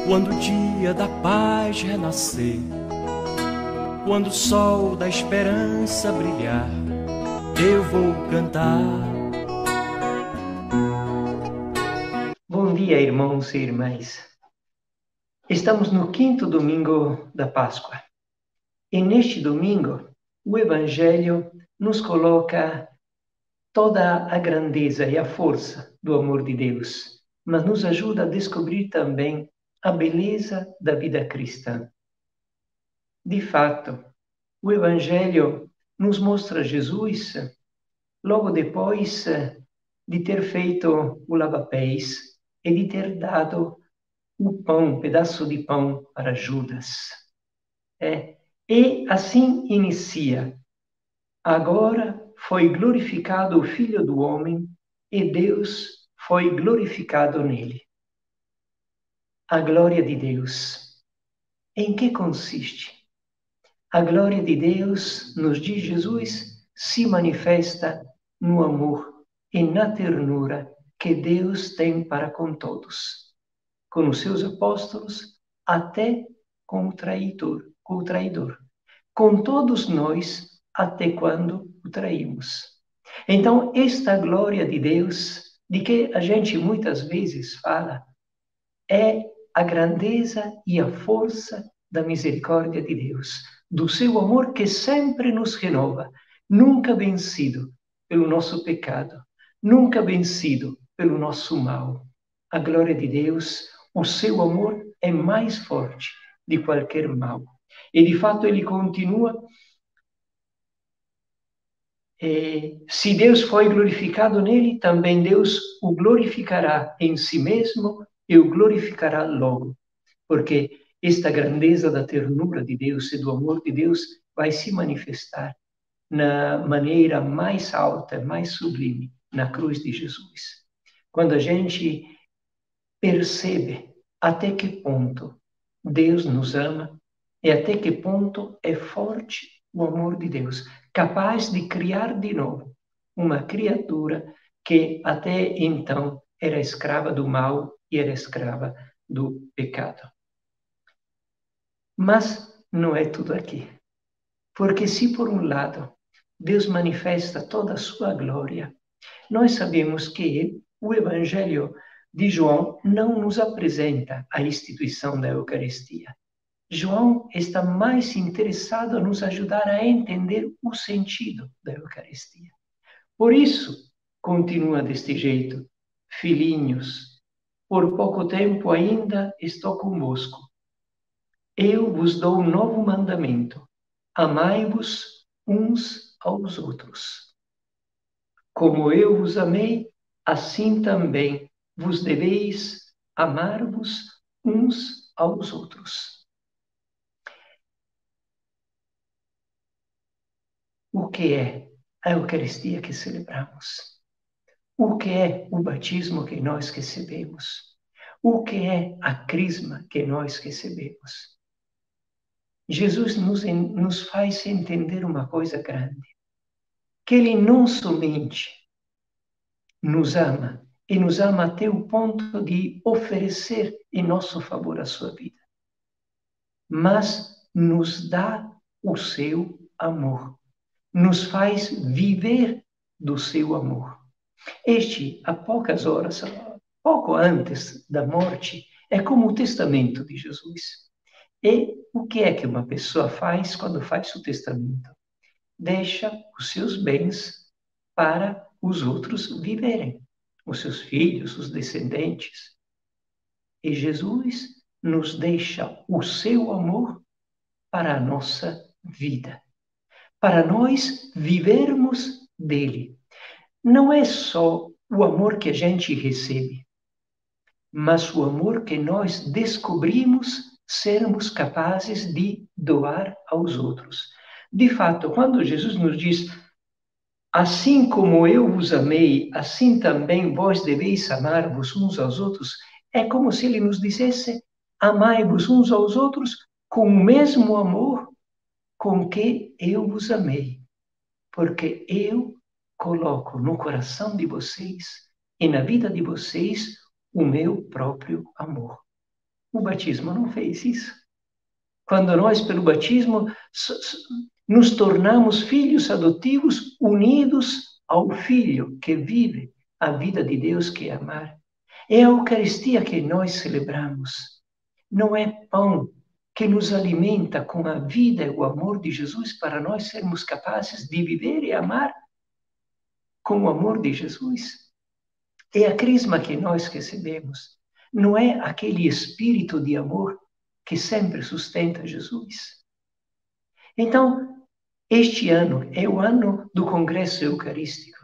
Quando o dia da paz renascer, quando o sol da esperança brilhar, eu vou cantar. Bom dia, irmãos e irmãs. Estamos no quinto domingo da Páscoa. E neste domingo, o Evangelho nos coloca toda a grandeza e a força do amor de Deus, mas nos ajuda a descobrir também a beleza da vida cristã. De fato, o Evangelho nos mostra Jesus logo depois de ter feito o lava-pés e de ter dado o pão, um pedaço de pão para Judas. E assim inicia. Agora foi glorificado o Filho do Homem e Deus foi glorificado nele. A glória de Deus. Em que consiste? A glória de Deus, nos diz Jesus, se manifesta no amor e na ternura que Deus tem para com todos, com os seus apóstolos, até com o traidor, com todos nós, até quando o traímos. Então, esta glória de Deus, de que a gente muitas vezes fala, é a grandeza e a força da misericórdia de Deus, do seu amor que sempre nos renova, nunca vencido pelo nosso pecado, nunca vencido pelo nosso mal. A glória de Deus, o seu amor é mais forte de qualquer mal. E de fato ele continua. Se Deus foi glorificado nele, também Deus o glorificará em si mesmo e o glorificará logo. Porque esta grandeza da ternura de Deus e do amor de Deus vai se manifestar na maneira mais alta, mais sublime, na cruz de Jesus. Quando a gente percebe até que ponto Deus nos ama e até que ponto é forte o amor de Deus, capaz de criar de novo uma criatura que até então era escrava do mal e era escrava do pecado. Mas não é tudo aqui. Porque se por um lado Deus manifesta toda a sua glória, nós sabemos que o Evangelho de João não nos apresenta a instituição da Eucaristia. João está mais interessado em nos ajudar a entender o sentido da Eucaristia. Por isso, continua deste jeito: filhinhos, por pouco tempo ainda estou convosco. Eu vos dou um novo mandamento: amai-vos uns aos outros. Como eu vos amei, assim também vos deveis amar-vos uns aos outros. O que é a Eucaristia que celebramos? O que é o batismo que nós recebemos? O que é a crisma que nós recebemos? Jesus nos faz entender uma coisa grande, que Ele não somente nos ama, e nos ama até o ponto de oferecer em nosso favor a sua vida, mas nos dá o seu amor, nos faz viver do seu amor. Este, há poucas horas, pouco antes da morte, é como o testamento de Jesus. E o que é que uma pessoa faz quando faz o testamento? Deixa os seus bens para os outros viverem, os seus filhos, os descendentes. E Jesus nos deixa o seu amor para a nossa vida, para nós vivermos dele. Não é só o amor que a gente recebe, mas o amor que nós descobrimos sermos capazes de doar aos outros. De fato, quando Jesus nos diz: assim como eu vos amei, assim também vós deveis amar-vos uns aos outros, é como se ele nos dissesse: amai-vos uns aos outros com o mesmo amor com que eu vos amei, porque eu coloco no coração de vocês e na vida de vocês o meu próprio amor. O batismo não fez isso. Quando nós, pelo batismo, nos tornamos filhos adotivos unidos ao Filho que vive a vida de Deus, que é amar. É a Eucaristia que nós celebramos. Não é pão que nos alimenta com a vida e o amor de Jesus para nós sermos capazes de viver e amar com o amor de Jesus. É a crisma que nós recebemos. Não é aquele espírito de amor que sempre sustenta Jesus. Então, este ano é o ano do Congresso Eucarístico.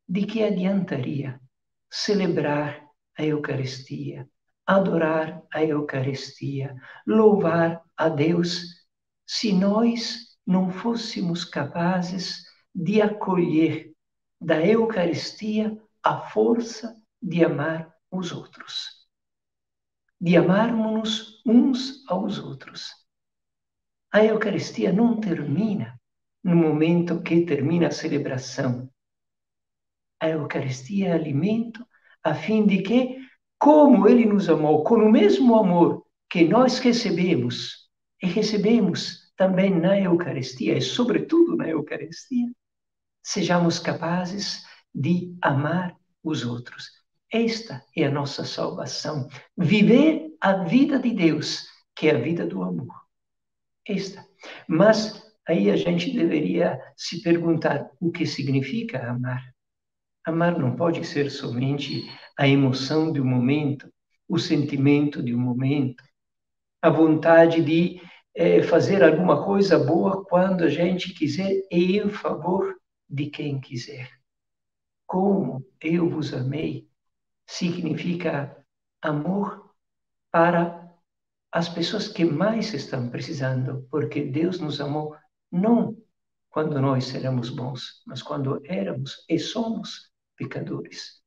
De que adiantaria celebrar a Eucaristia, adorar a Eucaristia, louvar a Deus, se nós não fôssemos capazes de acolher da Eucaristia a força de amar os outros, de amarmos-nos uns aos outros. A Eucaristia não termina no momento que termina a celebração. A Eucaristia é alimento a fim de que, como Ele nos amou, com o mesmo amor que nós recebemos, e recebemos também na Eucaristia, e sobretudo na Eucaristia, sejamos capazes de amar os outros. Esta é a nossa salvação. Viver a vida de Deus, que é a vida do amor. Esta. Mas aí a gente deveria se perguntar o que significa amar. Amar não pode ser somente a emoção de um momento, o sentimento de um momento, a vontade de fazer alguma coisa boa quando a gente quiser e em favor de quem quiser. Como eu vos amei significa amor para as pessoas que mais estão precisando, porque Deus nos amou não quando nós éramos bons, mas quando éramos e somos pecadores.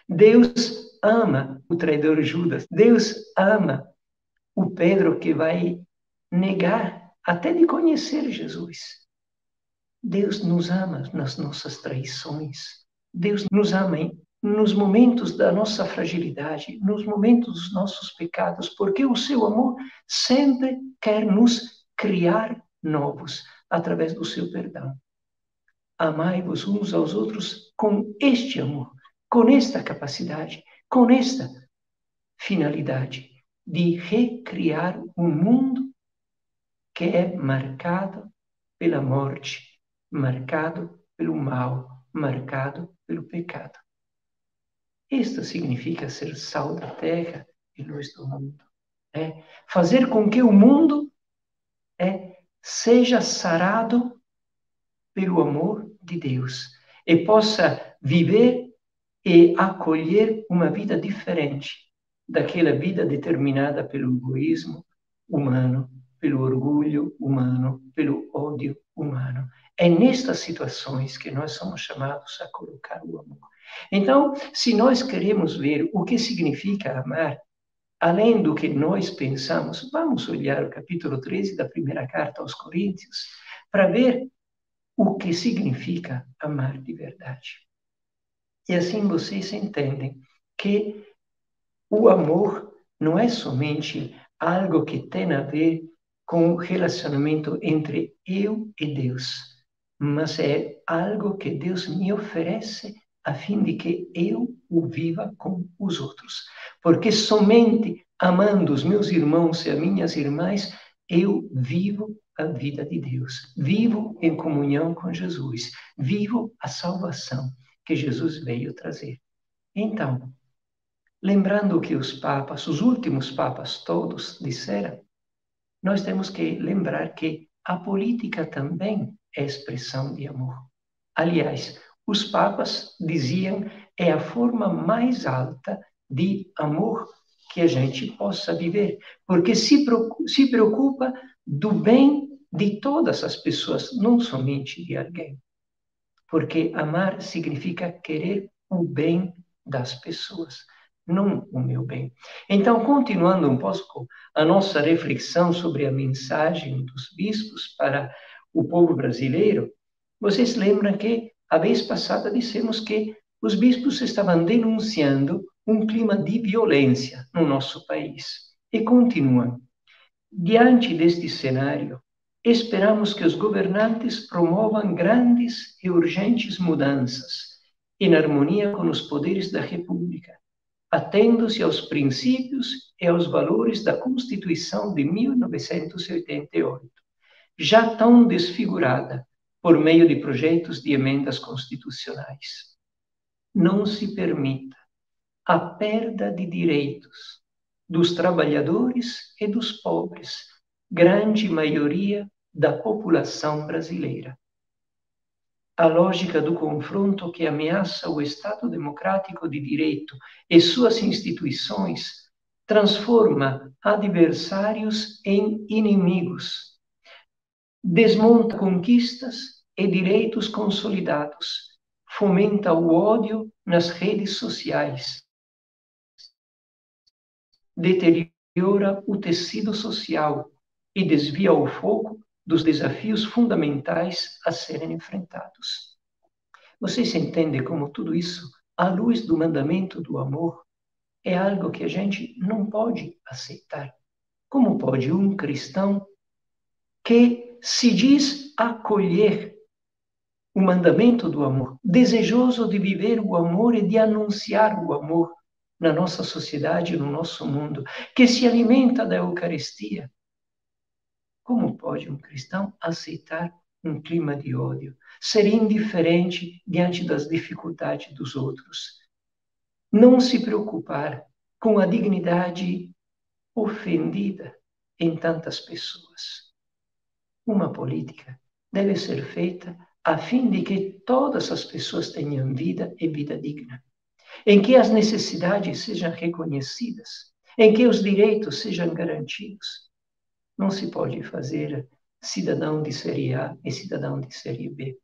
Deus ama o traidor Judas. Deus ama o Pedro que vai negar até de conhecer Jesus. Deus nos ama nas nossas traições. Deus nos ama nos momentos da nossa fragilidade, nos momentos dos nossos pecados, porque o seu amor sempre quer nos criar novos através do seu perdão. Amai-vos uns aos outros com este amor, com esta capacidade, com esta finalidade de recriar um mundo que é marcado pela morte, marcado pelo mal, marcado pelo pecado. Isto significa ser sal da terra e luz do mundo. Fazer com que o mundo seja sarado pelo amor de Deus e possa viver e acolher uma vida diferente daquela vida determinada pelo egoísmo humano, pelo orgulho humano, pelo ódio humano. É nestas situações que nós somos chamados a colocar o amor. Então, se nós queremos ver o que significa amar, além do que nós pensamos, vamos olhar o capítulo 13 da primeira carta aos Coríntios para ver o que significa amar de verdade. E assim vocês entendem que o amor não é somente algo que tem a ver com o relacionamento entre eu e Deus, mas é algo que Deus me oferece a fim de que eu o viva com os outros. Porque somente amando os meus irmãos e as minhas irmãs, eu vivo a vida de Deus. Vivo em comunhão com Jesus. Vivo a salvação que Jesus veio trazer. Então, lembrando que os papas, os últimos papas todos disseram, nós temos que lembrar que a política também é expressão de amor. Aliás, os papas diziam é a forma mais alta de amor que a gente possa viver, porque se preocupa do bem de todas as pessoas, não somente de alguém. Porque amar significa querer o bem das pessoas, não o meu bem. Então, continuando um pouco a nossa reflexão sobre a mensagem dos bispos para o povo brasileiro, vocês lembram que a vez passada dissemos que os bispos estavam denunciando um clima de violência no nosso país. E continua: diante deste cenário, esperamos que os governantes promovam grandes e urgentes mudanças, em harmonia com os poderes da República, atendo-se aos princípios e aos valores da Constituição de 1988, já tão desfigurada por meio de projetos de emendas constitucionais. Não se permita a perda de direitos dos trabalhadores e dos pobres, grande maioria da população brasileira. A lógica do confronto que ameaça o Estado democrático de direito e suas instituições transforma adversários em inimigos, desmonta conquistas e direitos consolidados, fomenta o ódio nas redes sociais, deteriora o tecido social e desvia o foco dos desafios fundamentais a serem enfrentados. Vocês entendem como tudo isso, à luz do mandamento do amor, é algo que a gente não pode aceitar? Como pode um cristão que se diz acolher o mandamento do amor, desejoso de viver o amor e de anunciar o amor na nossa sociedade, no nosso mundo, que se alimenta da Eucaristia, como pode um cristão aceitar um clima de ódio, ser indiferente diante das dificuldades dos outros, não se preocupar com a dignidade ofendida em tantas pessoas? Uma política deve ser feita a fim de que todas as pessoas tenham vida e vida digna, em que as necessidades sejam reconhecidas, em que os direitos sejam garantidos. Não se pode fazer cidadão de série A e cidadão de série B.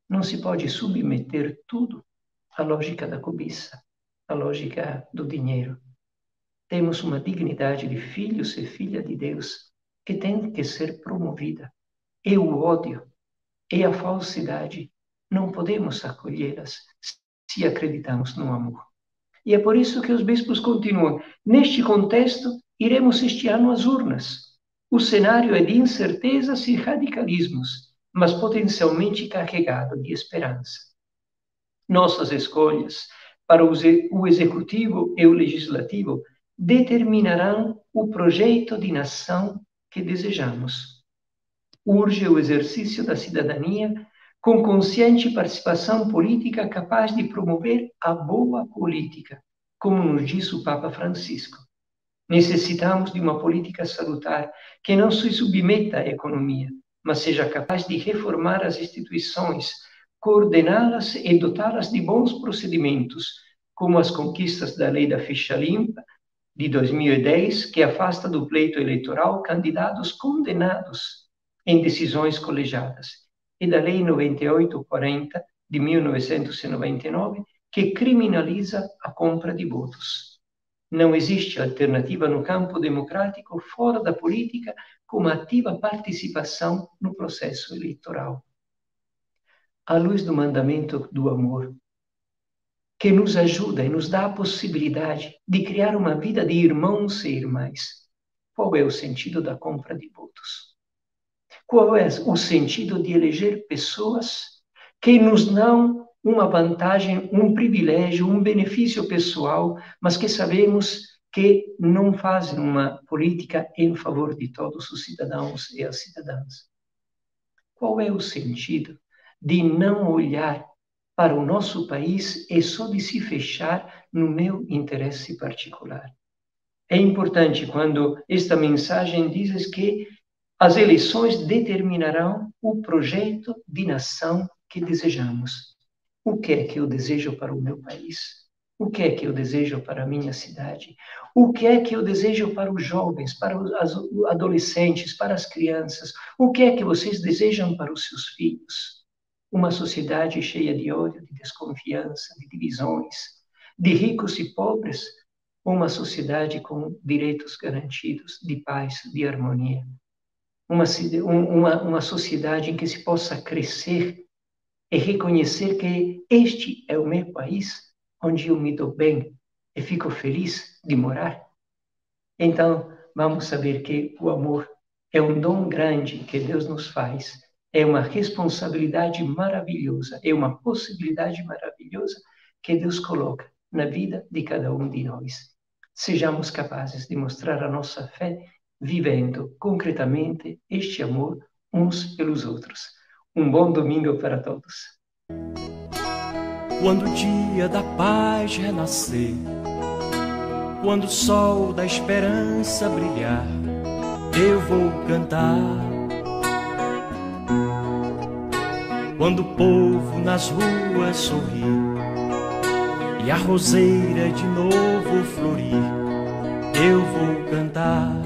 Não se pode submeter tudo à lógica da cobiça, à lógica do dinheiro. Temos uma dignidade de filhos e filhas de Deus que tem que ser promovida. E o ódio e a falsidade não podemos acolhê-las se acreditamos no amor. E é por isso que os bispos continuam: neste contexto, iremos este ano às urnas. O cenário é de incertezas e radicalismos, mas potencialmente carregado de esperança. Nossas escolhas para o executivo e o legislativo determinarão o projeto de nação que desejamos. Urge o exercício da cidadania com consciente participação política capaz de promover a boa política, como nos diz o Papa Francisco. Necessitamos de uma política salutar que não se submeta à economia, mas seja capaz de reformar as instituições, coordená-las e dotá-las de bons procedimentos, como as conquistas da Lei da Ficha Limpa, de 2010, que afasta do pleito eleitoral candidatos condenados em decisões colegiadas, e da Lei 9840, de 1999, que criminaliza a compra de votos. Não existe alternativa no campo democrático fora da política como ativa participação no processo eleitoral. À luz do mandamento do amor, que nos ajuda e nos dá a possibilidade de criar uma vida de irmãos e irmãs, qual é o sentido da compra de votos? Qual é o sentido de eleger pessoas que nos dão uma vantagem, um privilégio, um benefício pessoal, mas que sabemos que não fazem uma política em favor de todos os cidadãos e as cidadãs? Qual é o sentido de não olhar para o nosso país e só de se fechar no meu interesse particular? É importante quando esta mensagem diz que as eleições determinarão o projeto de nação que desejamos. O que é que eu desejo para o meu país? O que é que eu desejo para a minha cidade? O que é que eu desejo para os jovens, para os adolescentes, para as crianças? O que é que vocês desejam para os seus filhos? Uma sociedade cheia de ódio, de desconfiança, de divisões, de ricos e pobres, ou uma sociedade com direitos garantidos, de paz, de harmonia? Uma sociedade em que se possa crescer e reconhecer que este é o meu país, onde eu me dou bem, e fico feliz de morar. Então, vamos saber que o amor é um dom grande que Deus nos faz, é uma responsabilidade maravilhosa, é uma possibilidade maravilhosa que Deus coloca na vida de cada um de nós. Sejamos capazes de mostrar a nossa fé vivendo concretamente este amor uns pelos outros. Um bom domingo para todos. Quando o dia da paz renascer, quando o sol da esperança brilhar, eu vou cantar. Quando o povo nas ruas sorrir e a roseira de novo florir, eu vou cantar.